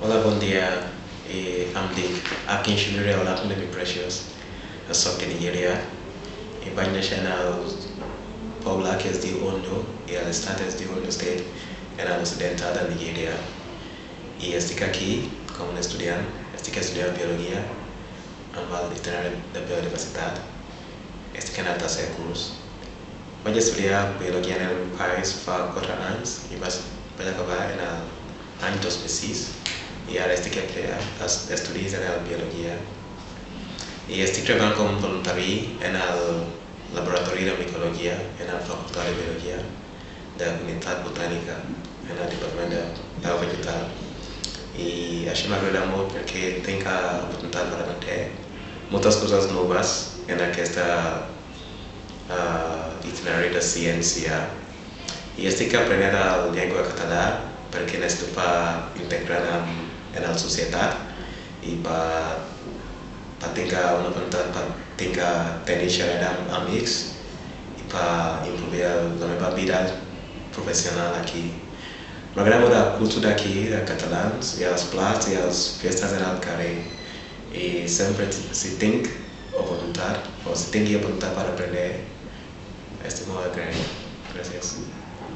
Hola, bom dia. I'm the Akinsulire Hola, Baby Precious, a sock in Nigeria. In Bank National, Paula que es de Ondo, y el estado es de Ondo State, en el occidental de Nigeria. Y estoy aquí como un estudiante, estoy estudiando biología, en el itinerario de biodiversidad. Estoy en el tercer curso. Voy a estudiar biología en el país por 4 años y voy a acabar en el año 2006. Y ahora estoy estudiando biología. Y estoy trabajando como voluntario en el laboratorio de micología, en la facultad de biología de la unidad botánica, en el departamento de la vegetal. Y eso me agrada mucho porque tengo la oportunidad para aprender muchas cosas nuevas en esta itinerario de ciencia. Y estoy aprendiendo la lengua catalana porque necesito para integrar en la sociedad y para tener una oportunidad para tener amigos y para improver la mi vida profesional aquí. Me agrada la cultura aquí de catalanes y los platos y las fiestas en el Caribe. Y siempre si tengo oportunidad o si tengo oportunidad para aprender, estoy muy agradecido. Gracias.